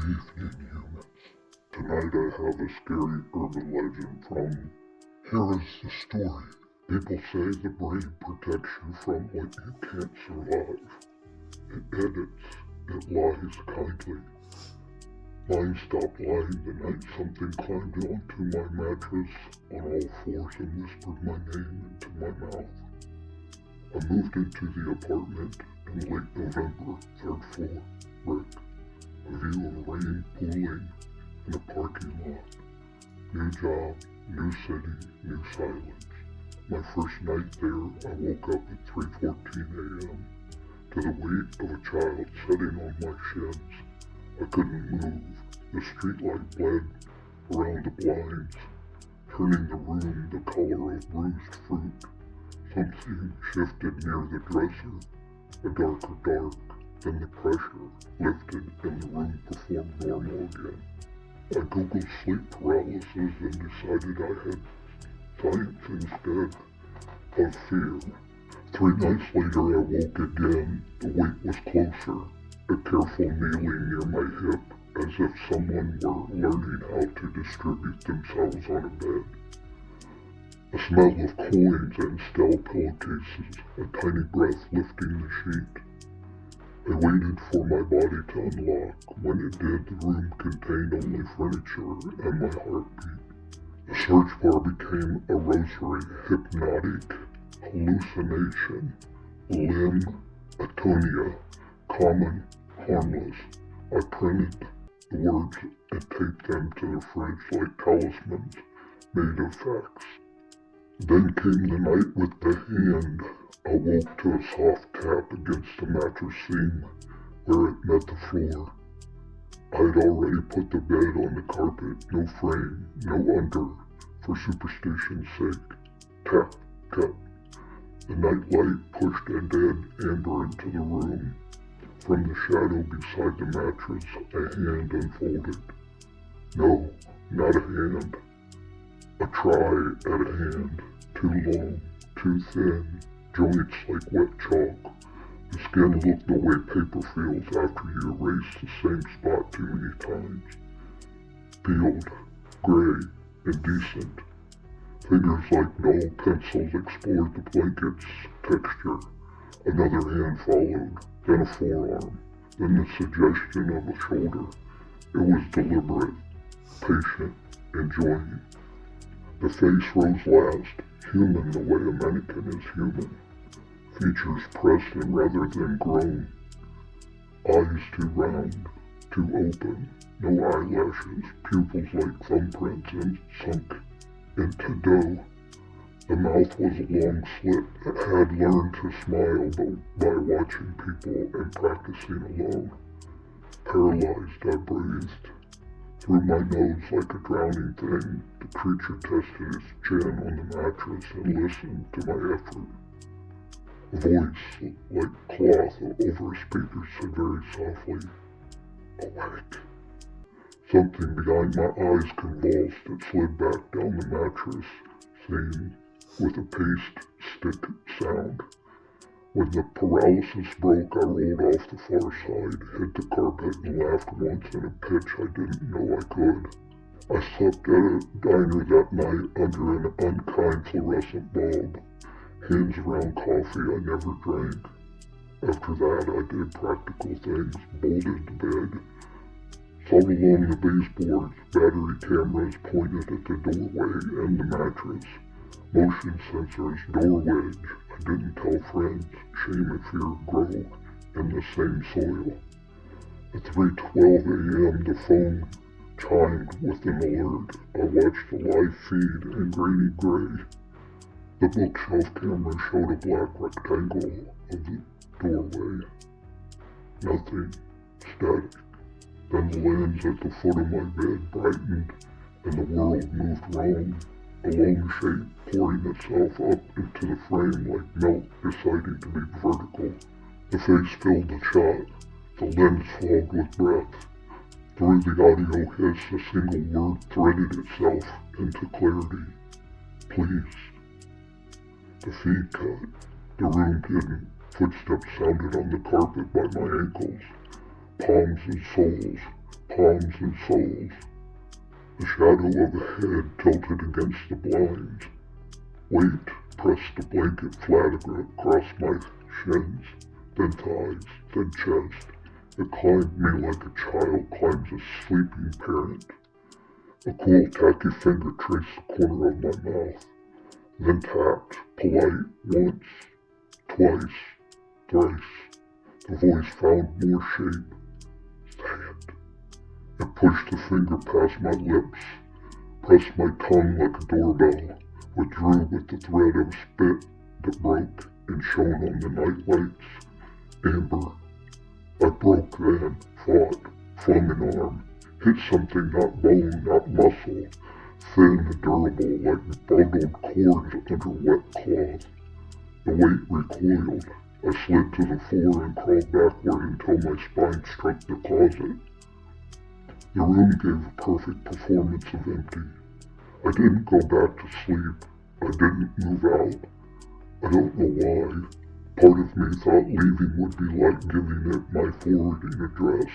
evening, humans. Tonight I have a scary urban legend from Here is the Story. People say the brain protects you from what you can't survive. It edits. It lies kindly. Mine stopped lying the night something climbed onto my mattress on all fours and whispered my name into my mouth. I moved into the apartment in late November, 3rd floor, Rake. A view of rain pooling in a parking lot. New job, new city, new silence. My first night there, I woke up at 3:14 a.m. to the weight of a child sitting on my shins. I couldn't move. The streetlight bled around the blinds, turning the room the color of bruised fruit. Something shifted near the dresser, a darker dark. Then the pressure lifted and the room performed normal again. I googled sleep paralysis and decided I had science instead of fear. 3 nights later I woke again. The weight was closer, a careful kneeling near my hip, as if someone were learning how to distribute themselves on a bed. A smell of coins and stale pillowcases, a tiny breath lifting the sheet. I waited for my body to unlock. When it did, the room contained only furniture and my heartbeat. The search bar became a rosary, hypnotic, hallucination, limb, atonia, common, harmless. I printed the words and taped them to the fridge like talismans made of facts. Then came the night with the hand. I woke to a soft tap against the mattress seam where it met the floor. I had already put the bed on the carpet, no frame, no under, for superstition's sake. Tap, cut. The night light pushed a dead amber into the room. From the shadow beside the mattress, a hand unfolded. No, not a hand. A try at a hand, too long, too thin, joints like wet chalk. The skin looked the way paper feels after you erase the same spot too many times. Peeled, gray, indecent. Fingers like dull pencils explored the blanket's texture. Another hand followed, then a forearm, then the suggestion of a shoulder. It was deliberate, patient, enjoying. The face rose last, human the way a mannequin is human. Features pressed in rather than grown. Eyes too round, too open, no eyelashes, pupils like thumbprints and sunk into dough. The mouth was a long slit that had learned to smile by watching people and practicing alone. Paralyzed, I breathed. Through my nose like a drowning thing, the creature tested its chin on the mattress and listened to my effort. A voice, like cloth over a speaker, said very softly, "Awake." Something behind my eyes convulsed. It slid back down the mattress, seemed with a paste stick sound. When the paralysis broke, I rolled off the far side, hit the carpet, and laughed once in a pitch I didn't know I could. I slept at a diner that night under an unkind fluorescent bulb, hands around coffee I never drank. After that, I did practical things, bolted the bed, sawed along the baseboards, battery cameras pointed at the doorway and the mattress, motion sensors, door wedge. I didn't tell friends, shame and fear grow in the same soil. At 3:12 a.m. the phone chimed with an alert. I watched the live feed in grainy gray. The bookshelf camera showed a black rectangle of the doorway. Nothing. Static. Then the lens at the foot of my bed brightened and the world moved wrong. A long shape pouring itself up into the frame like milk deciding to be vertical. The face filled the shot. The lens fogged with breath. Through the audio hiss, a single word threaded itself into clarity. Please. The feed cut. The room hidden. Footsteps sounded on the carpet by my ankles. Palms and soles, palms and soles. The shadow of a head tilted against the blinds. Weight pressed the blanket flat across my shins, then thighs, then chest. It climbed me like a child climbs a sleeping parent. A cool, tacky finger traced the corner of my mouth, then tapped, polite, once, twice, thrice. The voice found more shape. Say it. It pushed the finger past my lips, pressed my tongue like a doorbell, withdrew with the thread of spit that broke and shone on the night lights. Amber. I broke then, fought, flung an arm, hit something not bone, not muscle, thin and durable like bundled cords under wet cloth. The weight recoiled. I slid to the floor and crawled backward until my spine struck the closet. The room gave a perfect performance of empty. I didn't go back to sleep. I didn't move out. I don't know why. Part of me thought leaving would be like giving it my forwarding address.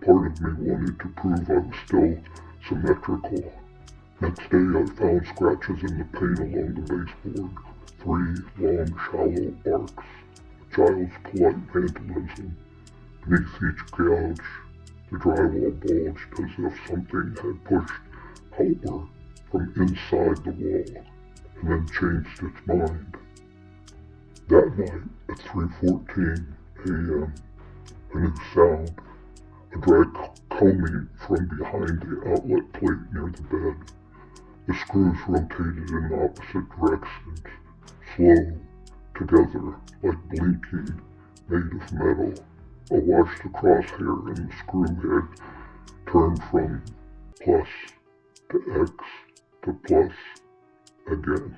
Part of me wanted to prove I was still symmetrical. Next day I found scratches in the paint along the baseboard. 3 long, shallow arcs. A child's polite vandalism. Beneath each gouge, the drywall bulged as if something had pushed outward from inside the wall and then changed its mind. That night, at 3:14 a.m., a new sound, a dry combing from behind the outlet plate near the bed. The screws rotated in opposite directions, slow, together, like blinking, made of metal. I watched the crosshair and the screw head turn from plus to X to plus again.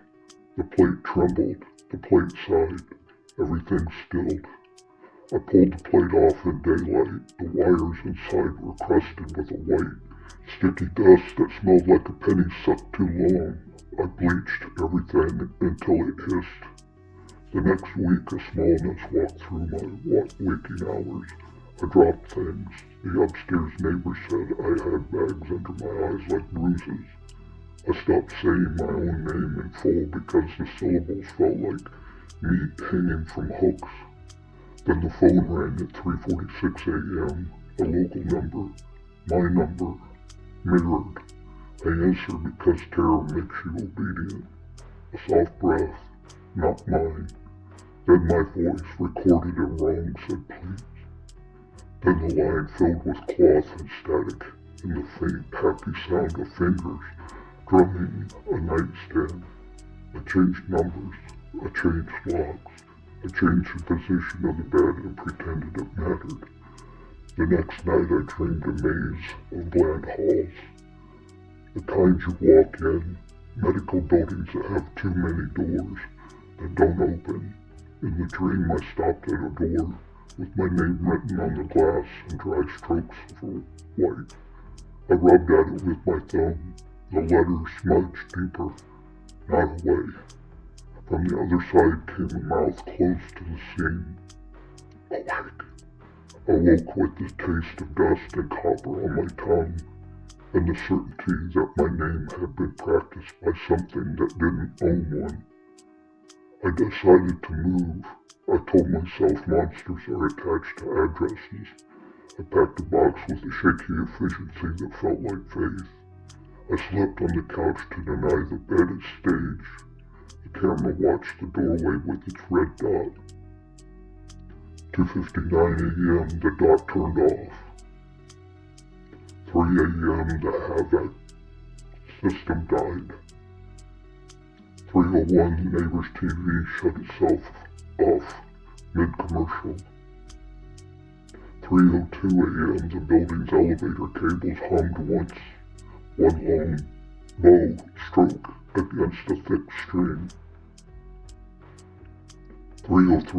The plate trembled. The plate sighed. Everything stilled. I pulled the plate off in daylight. The wires inside were crusted with a white, sticky dust that smelled like a penny sucked too long. I bleached everything until it hissed. The next week, a smallness walked through my waking hours. I dropped things. The upstairs neighbor said I had bags under my eyes like bruises. I stopped saying my own name in full because the syllables felt like meat hanging from hooks. Then the phone rang at 3:46 a.m., a local number, my number, mirrored. I answered because terror makes you obedient. A soft breath, not mine. Then my voice, recorded it wrong, said please. Then the line filled with cloth and static, and the faint, happy sound of fingers drumming a nightstand. I changed numbers. I changed locks. I changed the position of the bed and pretended it mattered. The next night I dreamed a maze of bland halls. The kind you walk in, medical buildings that have too many doors that don't open. In the dream I stopped at a door with my name written on the glass in dry strokes of white. I rubbed at it with my thumb. The letters smudged deeper, not away. From the other side came a mouth close to the scene. Awake. I woke with the taste of dust and copper on my tongue, and the certainty that my name had been practiced by something that didn't own one. I decided to move. I told myself monsters are attached to addresses. I packed a box with a shaky efficiency that felt like faith. I slept on the couch to deny the bed its stage. The camera watched the doorway with its red dot. 2:59 a.m. the dot turned off. 3 a.m. the HVAC system died. 3:01 the neighbor's TV shut itself off mid-commercial. 3:02 a.m. the building's elevator cables hummed once. One long, low stroke against a thick string. 3:03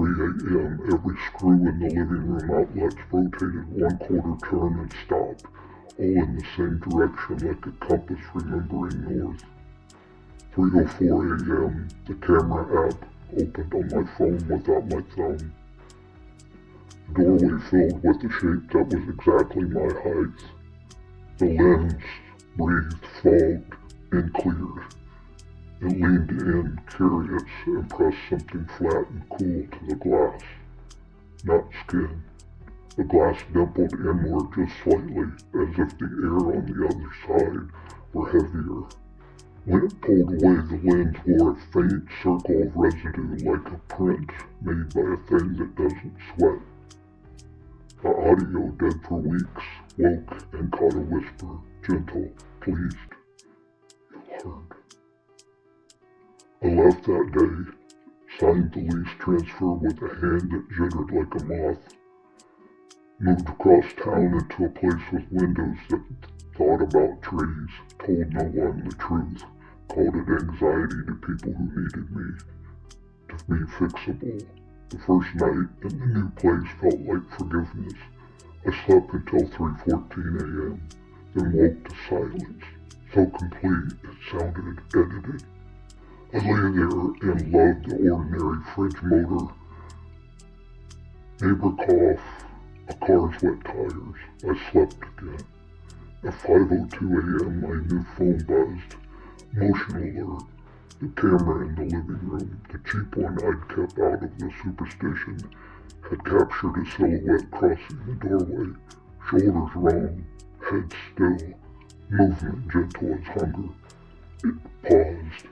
a.m. every screw in the living room outlets rotated 1/4 turn and stopped, all in the same direction like a compass remembering north. 3:04 a.m. the camera app opened on my phone without my thumb. The doorway filled with a shape that was exactly my height. The lens breathed, fogged, and cleared. It leaned in, curious, and pressed something flat and cool to the glass. Not skin. The glass dimpled inward just slightly, as if the air on the other side were heavier. When it pulled away, the lens wore a faint circle of residue like a print made by a thing that doesn't sweat. The audio, dead for weeks, woke and caught a whisper, gentle, pleased. You heard. I left that day, signed the lease transfer with a hand that jittered like a moth, moved across town into a place with windows that thought about trees, told no one the truth, called it anxiety to people who needed me, to be fixable. The first night in the new place felt like forgiveness. I slept until 3:14 a.m., then woke to silence, so complete it sounded edited. I lay there and loved the ordinary fridge motor, neighbor cough, a car's wet tires. I slept again. At 5:02 a.m. my new phone buzzed. Motion alert. The camera in the living room, the cheap one I'd kept out of the superstition, had captured a silhouette crossing the doorway. Shoulders wrong, head still, movement gentle as hunger. It paused,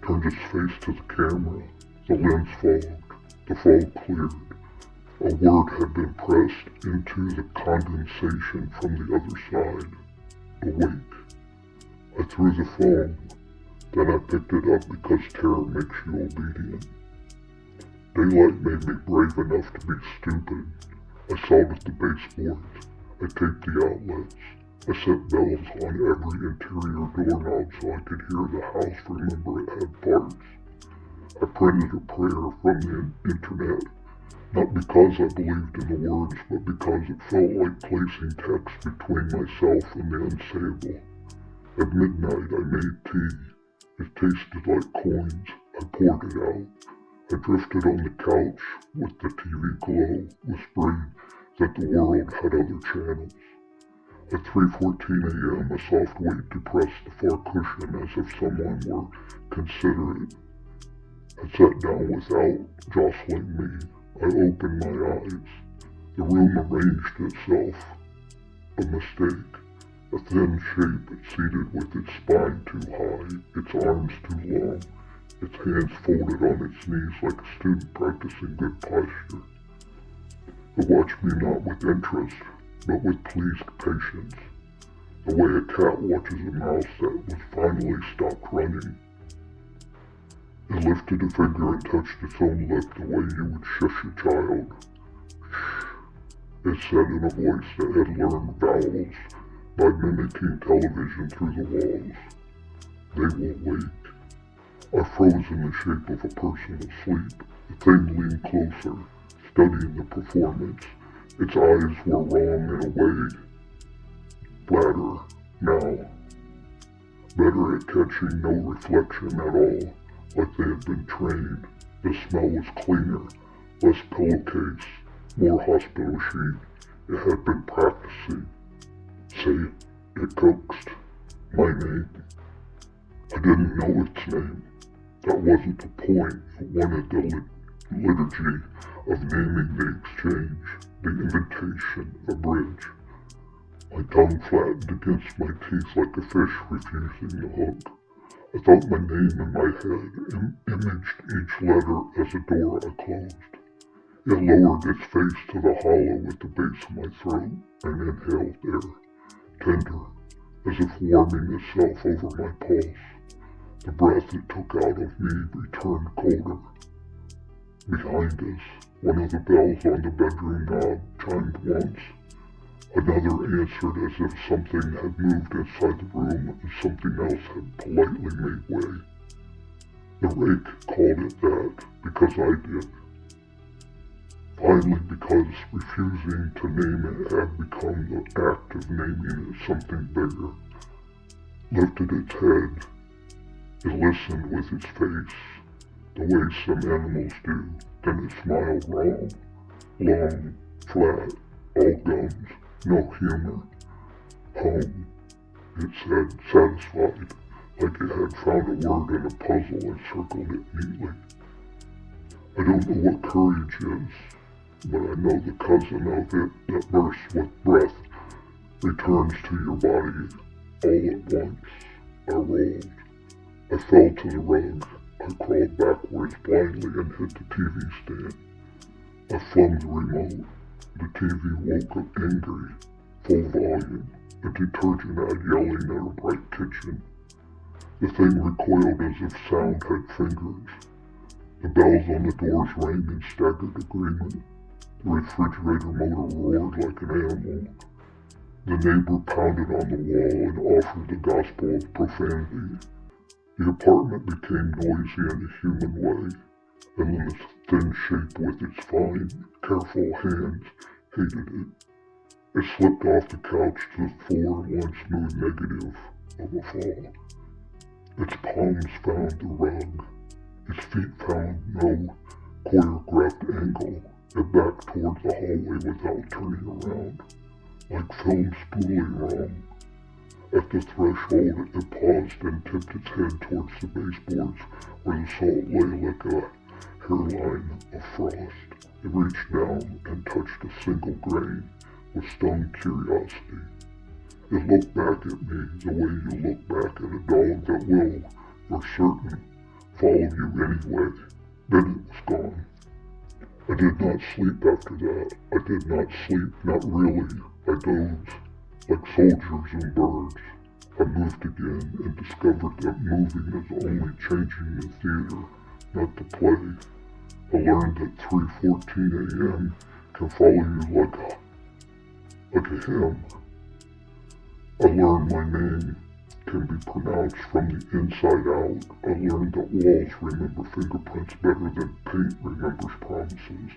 turned its face to the camera. The lens fogged. The fog cleared. A word had been pressed into the condensation from the other side. Awake. I threw the phone. Then I picked it up because terror makes you obedient. Daylight made me brave enough to be stupid. I soldered the baseboards. I taped the outlets. I set bells on every interior doorknob so I could hear the house remember it had parts. I printed a prayer from the internet, not because I believed in the words, but because it felt like placing text between myself and the unsayable. At midnight I made tea. It tasted like coins. I poured it out. I drifted on the couch with the TV glow, whispering that the world had other channels. At 3:14 a.m. a soft weight depressed the far cushion as if someone were considerate. I sat down without jostling me. I opened my eyes. The room arranged itself. A mistake. A thin shape seated with its spine too high, its arms too long, its hands folded on its knees like a student practicing good posture. It watched me not with interest, but with pleased patience, the way a cat watches a mouse that was finally stopped running. It lifted a finger and touched its own lip the way you would shush a child. Shh, it said in a voice that had learned vowels by mimicking television through the walls. They will wake. I froze in the shape of a person asleep. The thing leaned closer, studying the performance. Its eyes were wrong in a way. Flatter, now. Better at catching no reflection at all, like they had been trained. The smell was cleaner, less pillowcase, more hospital sheet. It had been practicing. Say it coaxed. My name. I didn't know its name. That wasn't the point. It wanted the liturgy of naming the exchange, the invitation, a bridge. My tongue flattened against my teeth like a fish refusing the hook. I thought my name in my head imaged each letter as a door I closed. It lowered its face to the hollow at the base of my throat and inhaled air, tender, as if warming itself over my pulse. The breath it took out of me returned colder. Behind us, one of the bells on the bedroom knob chimed once. Another answered as if something had moved inside the room and something else had politely made way. The Rake called it that because I did. Finally, because refusing to name it had become the act of naming it something bigger. Lifted its head. It listened with its face, the way some animals do. Then it smiled wrong, long, flat, all gums, no humor. Home. It said satisfied, like it had found a word in a puzzle and circled it neatly. I don't know what courage is, but I know the cousin of it that bursts with breath returns to your body all at once. I rolled. I fell to the rug. I crawled backwards blindly and hit the TV stand. I flung the remote. The TV woke up angry, full volume, a detergent ad yelling at a bright kitchen. The thing recoiled as if sound had fingers. The bells on the doors rang in staggered agreement. The refrigerator motor roared like an animal. The neighbor pounded on the wall and offered the gospel of profanity. The apartment became noisy in a human way, and then the thin shape with its fine, careful hands hated it. It slipped off the couch to the floor in one smooth negative of a fall. Its palms found the rug. Its feet found no choreographed angle. It backed toward the hallway without turning around, like film spooling wrong. At the threshold, it paused and tipped its head towards the baseboards where the salt lay like a hairline of frost. It reached down and touched a single grain with stung curiosity. It looked back at me the way you look back at a dog that will, you're certain, follow you anyway. Then it was gone. I did not sleep after that. I did not sleep, not really. I dozed, like soldiers and birds. I moved again and discovered that moving is only changing the theater, not the play. I learned that 3:14 a.m. can follow you like a hymn. I learned my name can be pronounced from the inside out. I learned that walls remember fingerprints better than paint remembers promises.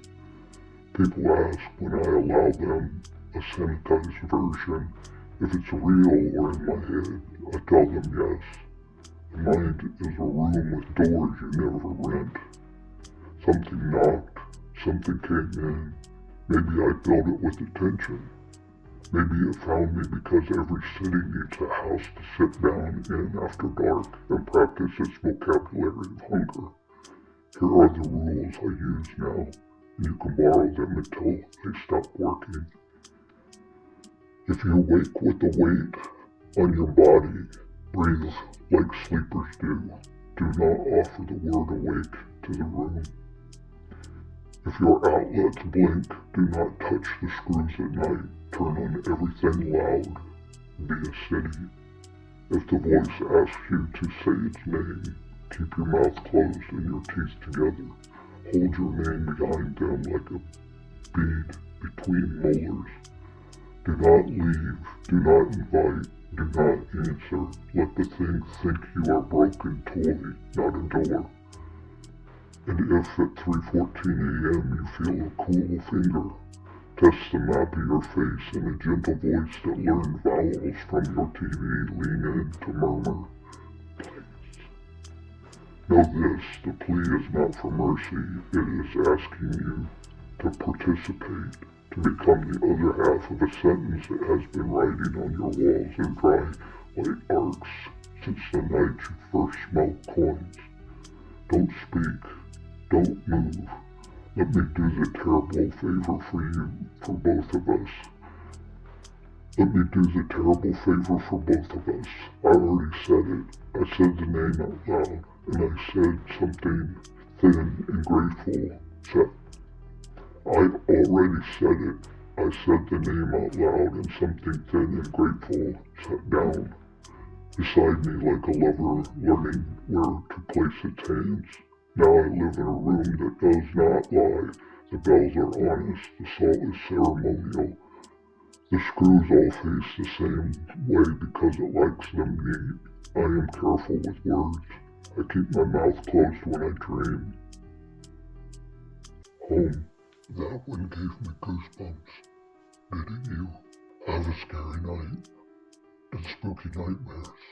People ask when I allow them a sanitized version if it's real or in my head. I tell them yes. The mind is a room with doors you never rent. Something knocked, something came in. Maybe I filled it with attention. Maybe it found me because every city needs a house to sit down in after dark and practice its vocabulary of hunger. Here are the rules I use now, and you can borrow them until they stop working. If you wake with the weight on your body, breathe like sleepers do. Do not offer the word awake to the room. If your outlets blink, do not touch the screws at night. Turn on everything loud. Be a city. If the voice asks you to say its name, keep your mouth closed and your teeth together. Hold your name behind them like a bead between molars. Do not leave. Do not invite. Do not answer. Let the thing think you are a broken toy, not a door. And if at 3:14 a.m. you feel a cool finger, test the map of your face and a gentle voice that learned vowels from your TV lean in to murmur, please. Know this, the plea is not for mercy, it is asking you to participate, to become the other half of a sentence that has been writing on your walls in dry white arcs since the night you first smelled coins. Don't speak. Don't move. Let me do the terrible favor for you, for both of us. Let me do the terrible favor for both of us. I already said it. I said the name out loud, and I said something thin and grateful. I already said it. I said the name out loud, and something thin and grateful sat down beside me like a lover learning where to place its hands. Now I live in a room that does not lie. The bells are honest. The salt is ceremonial. The screws all face the same way because it likes them neat. I am careful with words. I keep my mouth closed when I dream. Home. That one gave me goosebumps. Didn't you? Have a scary night and spooky nightmares.